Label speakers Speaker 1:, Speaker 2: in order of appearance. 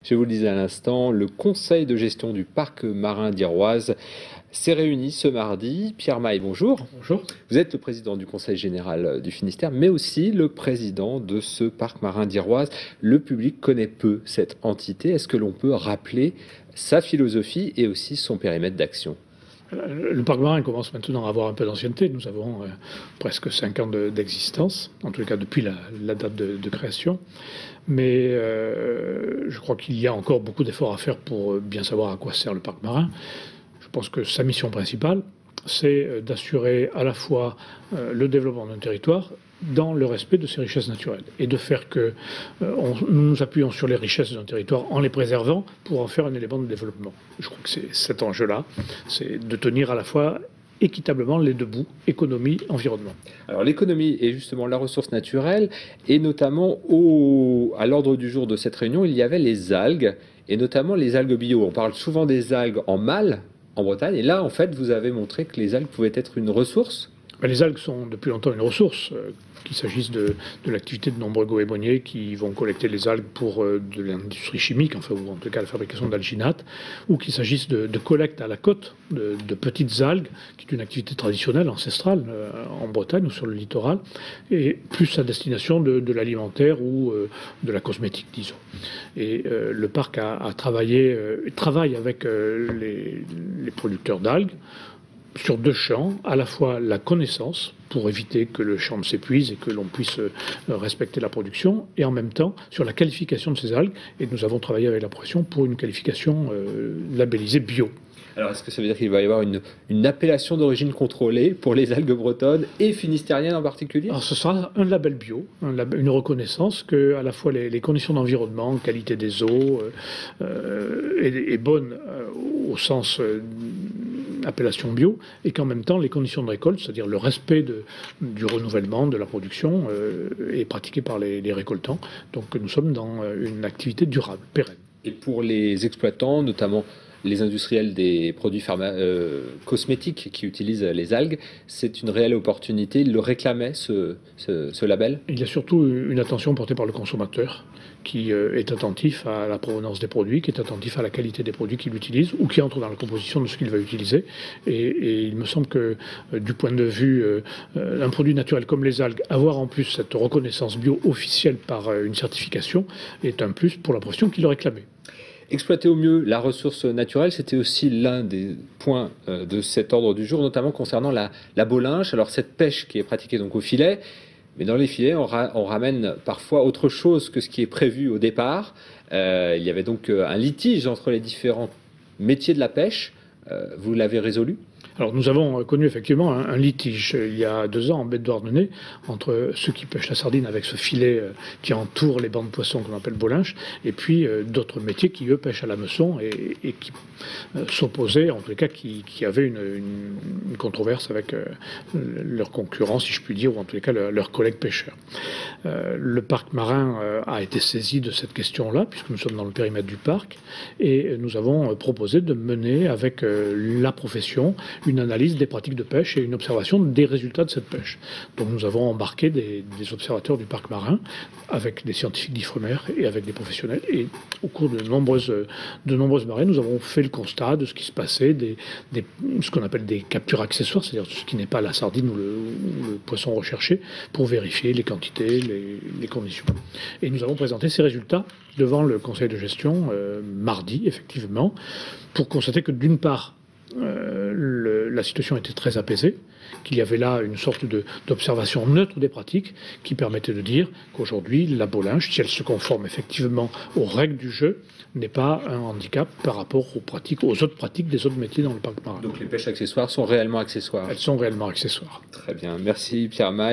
Speaker 1: Je vous le disais à l'instant, le conseil de gestion du parc marin d'Iroise s'est réuni ce mardi. Pierre Maille, bonjour.
Speaker 2: Bonjour.
Speaker 1: Vous êtes le président du conseil général du Finistère, mais aussi le président de ce parc marin d'Iroise. Le public connaît peu cette entité. Est-ce que l'on peut rappeler sa philosophie et aussi son périmètre d'action ?
Speaker 2: Le parc marin commence maintenant à avoir un peu d'ancienneté. Nous avons presque 5 ans d'existence, en tout cas depuis la date de création. Mais je crois qu'il y a encore beaucoup d'efforts à faire pour bien savoir à quoi sert le parc marin. Je pense que sa mission principale, c'est d'assurer à la fois le développement d'un territoire dans le respect de ses richesses naturelles et de faire que nous nous appuyons sur les richesses d'un territoire en les préservant pour en faire un élément de développement. Je crois que c'est cet enjeu-là, c'est de tenir à la fois équitablement les deux bouts, économie, environnement.
Speaker 1: Alors l'économie est justement la ressource naturelle et notamment à l'ordre du jour de cette réunion, il y avait les algues et notamment les algues bio. On parle souvent des algues en mâle en Bretagne et là en fait vous avez montré que les algues pouvaient être une ressource.
Speaker 2: Les algues sont depuis longtemps une ressource, qu'il s'agisse de l'activité de nombreux goémoniers qui vont collecter les algues pour de l'industrie chimique, enfin, ou en tout cas la fabrication d'alginates, ou qu'il s'agisse de collecte à la côte de petites algues, qui est une activité traditionnelle, ancestrale, en Bretagne ou sur le littoral, et plus à destination de l'alimentaire ou de la cosmétique, disons. Et le parc travaille avec les producteurs d'algues, sur deux champs, à la fois la connaissance, pour éviter que le champ ne s'épuise et que l'on puisse respecter la production, et en même temps sur la qualification de ces algues. Et nous avons travaillé avec la profession pour une qualification labellisée bio.
Speaker 1: Alors est-ce que ça veut dire qu'il va y avoir une appellation d'origine contrôlée pour les algues bretonnes et finistériennes en particulier?
Speaker 2: Alors ce sera un label bio, une reconnaissance que à la fois les conditions d'environnement, qualité des eaux est bonne au sens appellation bio, et qu'en même temps les conditions de récolte, c'est-à-dire le respect du renouvellement de la production, est pratiqué par les récoltants. Donc nous sommes dans une activité durable, pérenne.
Speaker 1: Et pour les exploitants, notamment les industriels des produits cosmétiques qui utilisent les algues, c'est une réelle opportunité. Ils le réclamaient, ce label.
Speaker 2: Il y a surtout une attention portée par le consommateur qui est attentif à la provenance des produits, qui est attentif à la qualité des produits qu'il utilise ou qui entre dans la composition de ce qu'il va utiliser. Et il me semble que du point de vue d'un produit naturel comme les algues, avoir en plus cette reconnaissance bio officielle par une certification est un plus pour la profession qui le réclamait.
Speaker 1: Exploiter au mieux la ressource naturelle, c'était aussi l'un des points de cet ordre du jour, notamment concernant la bolinche. Alors cette pêche qui est pratiquée donc au filet, mais dans les filets, on ramène parfois autre chose que ce qui est prévu au départ. Il y avait donc un litige entre les différents métiers de la pêche. Vous l'avez résolu ?
Speaker 2: Alors nous avons connu effectivement un litige il y a 2 ans en baie de Douarnenez entre ceux qui pêchent la sardine avec ce filet qui entoure les bancs de poissons qu'on appelle bolinche et puis d'autres métiers qui eux pêchent à l'hameçon et qui s'opposaient, en tout cas qui avaient une controverse avec leurs concurrents si je puis dire, ou en tous les cas leurs collègues pêcheurs. Le parc marin a été saisi de cette question-là puisque nous sommes dans le périmètre du parc et nous avons proposé de mener avec la profession une analyse des pratiques de pêche et une observation des résultats de cette pêche. Donc nous avons embarqué des observateurs du parc marin avec des scientifiques d'Ifremer et avec des professionnels. Et au cours de nombreuses marées, nous avons fait le constat de ce qui se passait, ce qu'on appelle des captures accessoires, c'est-à-dire ce qui n'est pas la sardine ou le poisson recherché, pour vérifier les quantités, les conditions. Et nous avons présenté ces résultats devant le conseil de gestion mardi, effectivement, pour constater que d'une part, la situation était très apaisée, qu'il y avait là une sorte d'observation neutre des pratiques qui permettait de dire qu'aujourd'hui, la bolinche, si elle se conforme effectivement aux règles du jeu, n'est pas un handicap par rapport aux autres pratiques des autres métiers dans le parc marin.
Speaker 1: Donc les pêches accessoires sont réellement accessoires.
Speaker 2: Elles sont réellement accessoires.
Speaker 1: Très bien, merci Pierre Maille.